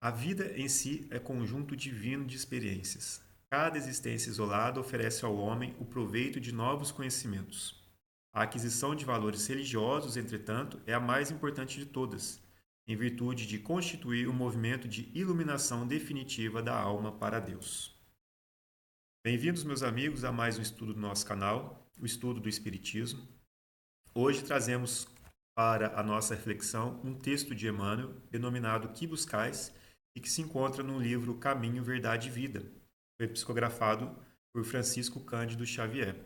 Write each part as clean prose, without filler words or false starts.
A vida em si é conjunto divino de experiências. Cada existência isolada oferece ao homem o proveito de novos conhecimentos. A aquisição de valores religiosos, entretanto, é a mais importante de todas, em virtude de constituir um movimento de iluminação definitiva da alma para Deus. Bem-vindos, meus amigos, a mais um estudo do nosso canal, o estudo do Espiritismo. Hoje trazemos para a nossa reflexão um texto de Emmanuel denominado Que Buscais e que se encontra no livro Caminho, Verdade e Vida. Foi psicografado por Francisco Cândido Xavier.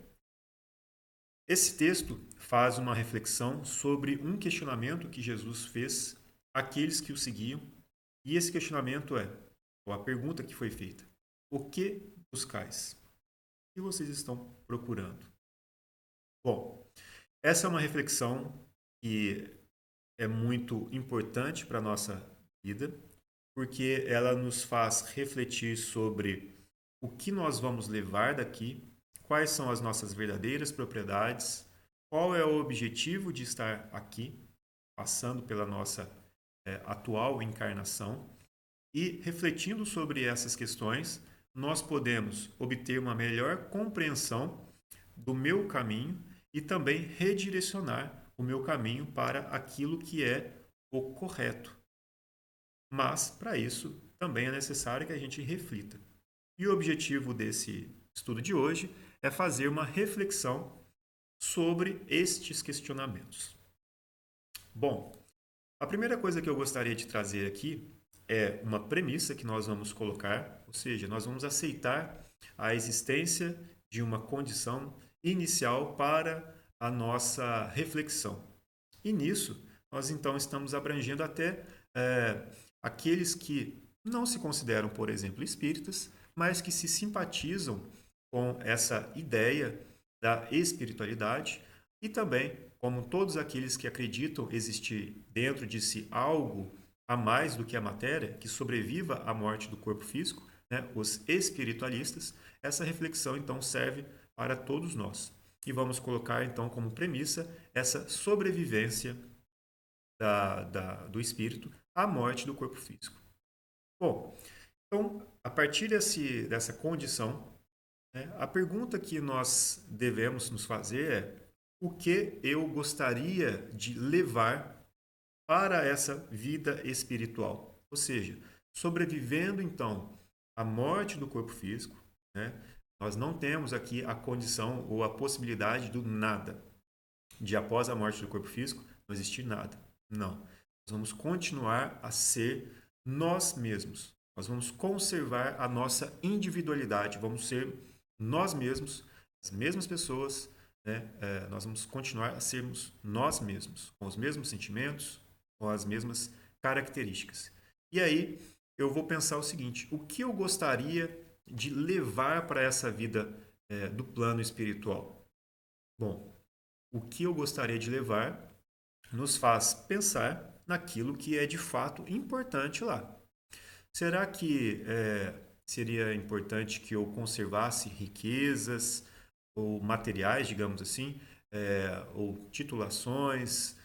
Esse texto faz uma reflexão sobre um questionamento que Jesus fez àqueles que o seguiam, e esse questionamento ou a pergunta que foi feita: o que buscais? O que vocês estão procurando? Bom, essa é uma reflexão que é muito importante para a nossa vida, porque ela nos faz refletir sobre o que nós vamos levar daqui, quais são as nossas verdadeiras propriedades, qual é o objetivo de estar aqui, passando pela nossa atual encarnação, e refletindo sobre essas questões, nós podemos obter uma melhor compreensão do meu caminho e também redirecionar o meu caminho para aquilo que é o correto. Mas, para isso, também é necessário que a gente reflita. E o objetivo desse estudo de hoje é fazer uma reflexão sobre estes questionamentos. Bom, a primeira coisa que eu gostaria de trazer aqui é uma premissa que nós vamos colocar, ou seja, nós vamos aceitar a existência de uma condição inicial para a nossa reflexão. E nisso, nós então estamos abrangendo até aqueles que não se consideram, por exemplo, espíritas, mas que se simpatizam com essa ideia da espiritualidade e também, como todos aqueles que acreditam existir dentro de si algo a mais do que a matéria, que sobreviva à morte do corpo físico, né, os espiritualistas, essa reflexão então serve para todos nós. E vamos colocar então como premissa essa sobrevivência do espírito à morte do corpo físico. Bom, então, a partir dessa condição, né, a pergunta que nós devemos nos fazer é: o que eu gostaria de levar para essa vida espiritual? Ou seja, sobrevivendo então à morte do corpo físico, né, nós não temos aqui a condição ou a possibilidade do nada, de após a morte do corpo físico não existir nada. Não. Nós vamos continuar a ser nós mesmos. Nós vamos conservar a nossa individualidade. Vamos ser nós mesmos, as mesmas pessoas. Né? Nós vamos continuar a sermos nós mesmos, com os mesmos sentimentos, com as mesmas características. E aí eu vou pensar o seguinte: o que eu gostaria de levar para essa vida do plano espiritual? Bom, o que eu gostaria de levar nos faz pensar naquilo que é de fato importante lá. Será que seria importante que eu conservasse riquezas ou materiais, digamos assim, ou titulações,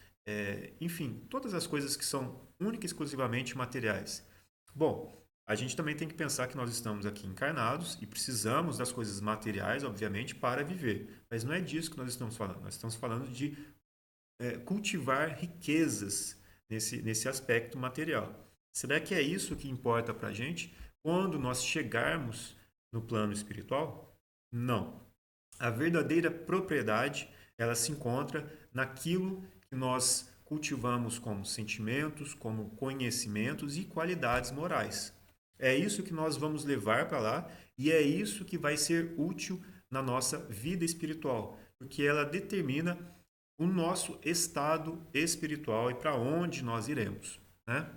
enfim, todas as coisas que são única e exclusivamente materiais? Bom, a gente também tem que pensar que nós estamos aqui encarnados e precisamos das coisas materiais, obviamente, para viver. Mas não é disso que nós estamos falando. Nós estamos falando de cultivar riquezas nesse aspecto material. Será que é isso que importa para a gente quando nós chegarmos no plano espiritual? Não. A verdadeira propriedade, ela se encontra naquilo que nós cultivamos como sentimentos, como conhecimentos e qualidades morais. É isso que nós vamos levar para lá e é isso que vai ser útil na nossa vida espiritual, porque ela determina o nosso estado espiritual e para onde nós iremos, né?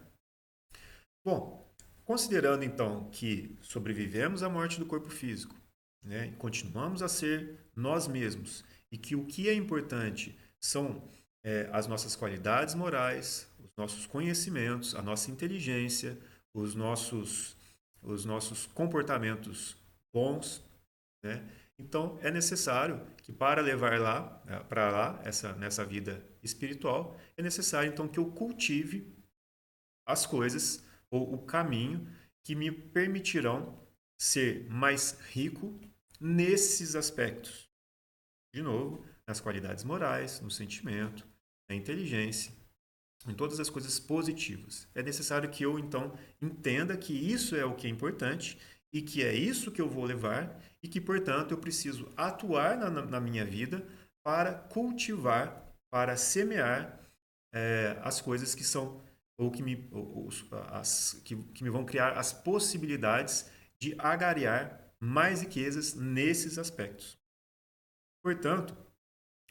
Bom, considerando então que sobrevivemos à morte do corpo físico, né, e continuamos a ser nós mesmos, e que o que é importante são as nossas qualidades morais, os nossos conhecimentos, a nossa inteligência, os nossos, os nossos comportamentos bons, né? Então é necessário que para levar lá para lá nessa vida espiritual é necessário então que eu cultive as coisas ou o caminho que me permitirão ser mais rico nesses aspectos. De novo, nas qualidades morais, no sentimento, na inteligência, em todas as coisas positivas. É necessário que eu, então, entenda que isso é o que é importante e que é isso que eu vou levar e que, portanto, eu preciso atuar na minha vida para cultivar, para semear as coisas que são ou que me, que me vão criar as possibilidades de agariar mais riquezas nesses aspectos. Portanto,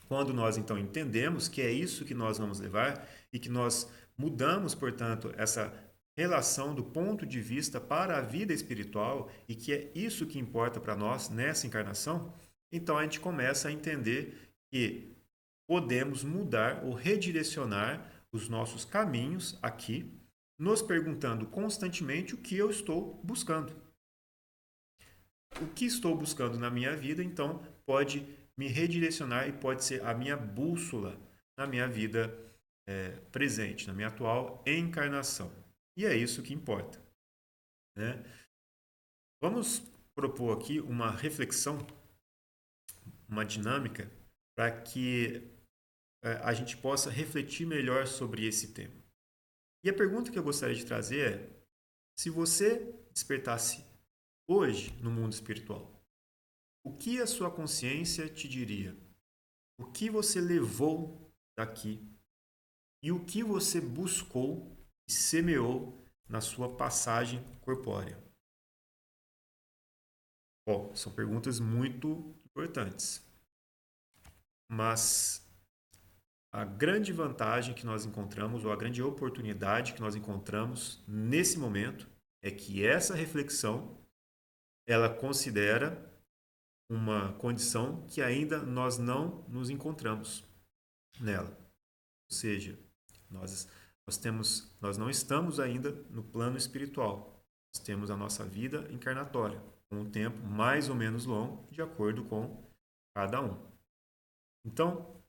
quando nós então entendemos que é isso que nós vamos levar e que nós mudamos, portanto, essa relação do ponto de vista para a vida espiritual e que é isso que importa para nós nessa encarnação, então a gente começa a entender que podemos mudar ou redirecionar os nossos caminhos aqui, nos perguntando constantemente o que eu estou buscando. O que estou buscando na minha vida, então, pode me redirecionar e pode ser a minha bússola na minha vida presente, na minha atual encarnação. E é isso que importa, né? Vamos propor aqui uma reflexão, uma dinâmica, para que a gente possa refletir melhor sobre esse tema. E a pergunta que eu gostaria de trazer é: se você despertasse hoje no mundo espiritual, o que a sua consciência te diria? O que você levou daqui? E o que você buscou e semeou na sua passagem corpórea? Bom, são perguntas muito importantes. Mas a grande vantagem que nós encontramos, ou a grande oportunidade que nós encontramos nesse momento, é que essa reflexão, ela considera uma condição que ainda nós não nos encontramos nela. Ou seja, nós não estamos ainda no plano espiritual. Nós temos a nossa vida encarnatória, com um tempo mais ou menos longo, de acordo com cada um. Então,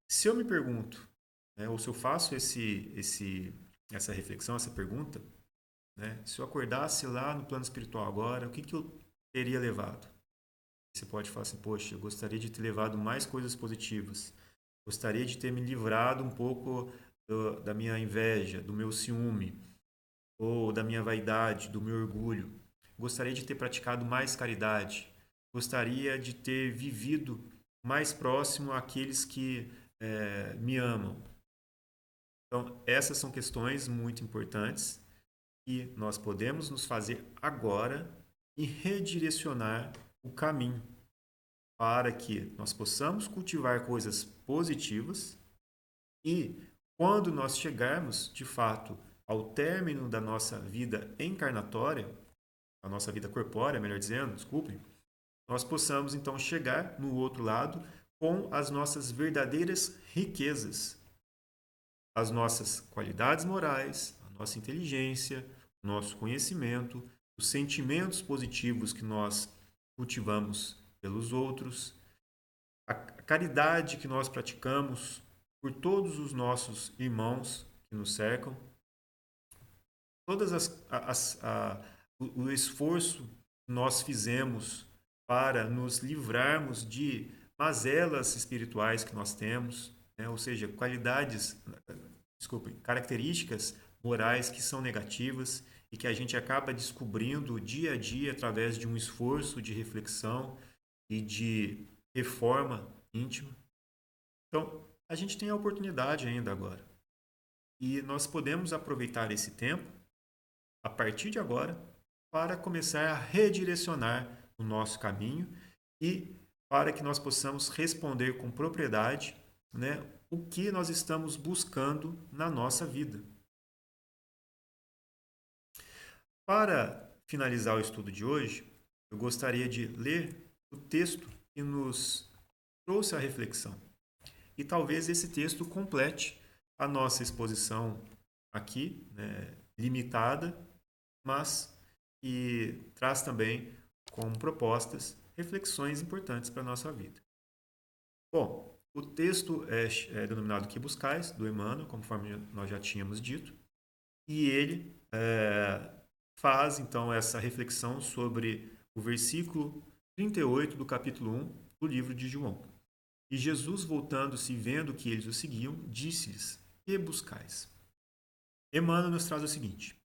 se eu me pergunto, né, ou se eu faço essa reflexão, essa pergunta, né, se eu acordasse lá no plano espiritual agora, o que eu teria levado? Você pode falar assim: poxa, eu gostaria de ter levado mais coisas positivas. Gostaria de ter me livrado um pouco da minha inveja, do meu ciúme, ou da minha vaidade, do meu orgulho. Gostaria de ter praticado mais caridade. Gostaria de ter vivido mais próximo àqueles que me amam. Então, essas são questões muito importantes que nós podemos nos fazer agora e redirecionar o caminho para que nós possamos cultivar coisas positivas e, quando nós chegarmos, de fato, ao término da nossa vida encarnatória, a nossa vida corpórea, melhor dizendo, desculpem, nós possamos então chegar no outro lado com as nossas verdadeiras riquezas, as nossas qualidades morais, a nossa inteligência, o nosso conhecimento, os sentimentos positivos que nós cultivamos pelos outros, a caridade que nós praticamos por todos os nossos irmãos que nos cercam, todas o esforço que nós fizemos para nos livrarmos de mazelas espirituais que nós temos, né? Ou seja, características morais que são negativas e que a gente acaba descobrindo dia a dia através de um esforço de reflexão e de reforma íntima. Então, a gente tem a oportunidade ainda agora. E nós podemos aproveitar esse tempo, a partir de agora, para começar a redirecionar o nosso caminho e para que nós possamos responder com propriedade, né, o que nós estamos buscando na nossa vida. Para finalizar o estudo de hoje, eu gostaria de ler o texto que nos trouxe a reflexão. E talvez esse texto complete a nossa exposição aqui, né, limitada, mas que traz também como propostas reflexões importantes para a nossa vida. Bom, o texto é denominado Que Buscais, do Emmanuel, conforme nós já tínhamos dito, e ele faz então essa reflexão sobre o versículo 38 do capítulo 1 do livro de João. E Jesus, voltando-se e vendo que eles o seguiam, disse-lhes: Que buscais? Emmanuel nos traz o seguinte: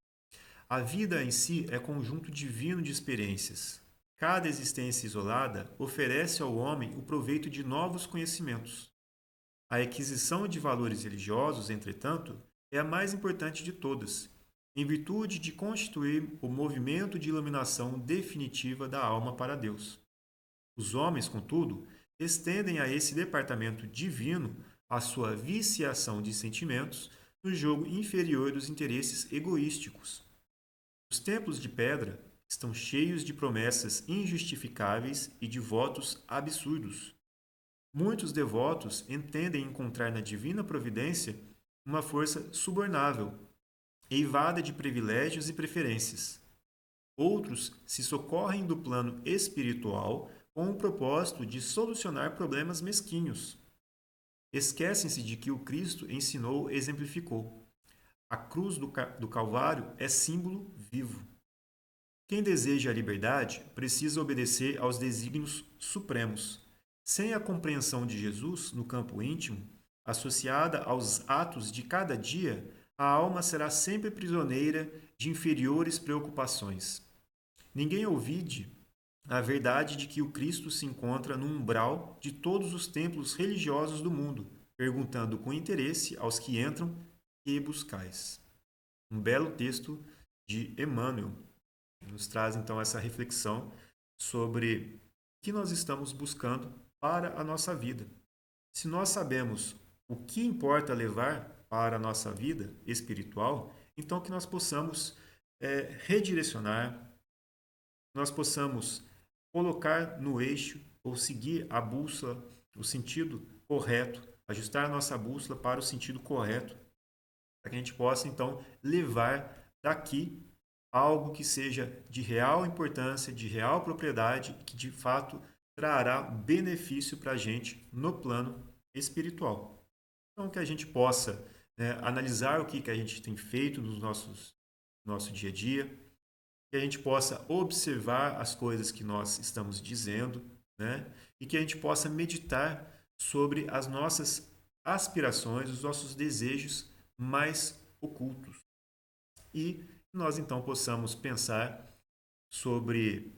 a vida em si é conjunto divino de experiências. Cada existência isolada oferece ao homem o proveito de novos conhecimentos. A aquisição de valores religiosos, entretanto, é a mais importante de todas, em virtude de constituir o movimento de iluminação definitiva da alma para Deus. Os homens, contudo, estendem a esse departamento divino a sua viciação de sentimentos no jogo inferior dos interesses egoísticos. Os templos de pedra estão cheios de promessas injustificáveis e de votos absurdos. Muitos devotos entendem encontrar na divina providência uma força subornável, eivada de privilégios e preferências. Outros se socorrem do plano espiritual com o propósito de solucionar problemas mesquinhos. Esquecem-se de que o Cristo ensinou e exemplificou. A cruz do Calvário é símbolo vivo. Quem deseja a liberdade precisa obedecer aos desígnios supremos. Sem a compreensão de Jesus no campo íntimo, associada aos atos de cada dia, a alma será sempre prisioneira de inferiores preocupações. Ninguém ouvide a verdade de que o Cristo se encontra no umbral de todos os templos religiosos do mundo, perguntando com interesse aos que entram: que buscais? Um belo texto de Emmanuel, que nos traz então essa reflexão sobre o que nós estamos buscando para a nossa vida. Se nós sabemos o que importa levar para a nossa vida espiritual, então que nós possamos redirecionar, nós possamos colocar no eixo ou seguir a bússola, o sentido correto, ajustar a nossa bússola para o sentido correto, para que a gente possa então levar daqui algo que seja de real importância, de real propriedade, que de fato trará benefício para a gente no plano espiritual. Então, que a gente possa analisar o que a gente tem feito no nosso dia a dia, que a gente possa observar as coisas que nós estamos dizendo, né? E que a gente possa meditar sobre as nossas aspirações, os nossos desejos mais ocultos. E nós então possamos pensar sobre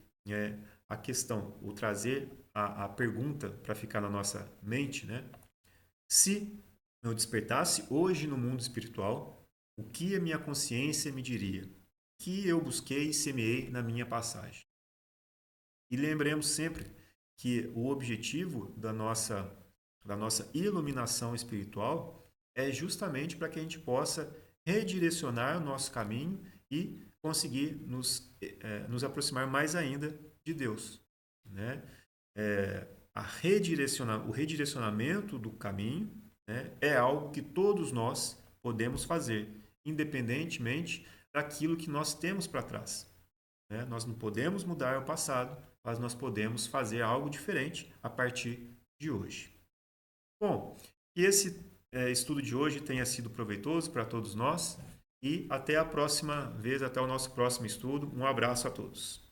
a questão, ou trazer a pergunta para ficar na nossa mente, né? Se eu despertasse hoje no mundo espiritual, o que a minha consciência me diria? O que eu busquei e semeei na minha passagem? E lembremos sempre que o objetivo da nossa iluminação espiritual é justamente para que a gente possa redirecionar o nosso caminho e conseguir nos aproximar mais ainda de Deus, né? O redirecionamento do caminho, né, é algo que todos nós podemos fazer, independentemente daquilo que nós temos para trás, né? Nós não podemos mudar o passado, mas nós podemos fazer algo diferente a partir de hoje. Bom, que esse estudo de hoje tenha sido proveitoso para todos nós e até a próxima vez, até o nosso próximo estudo. Um abraço a todos.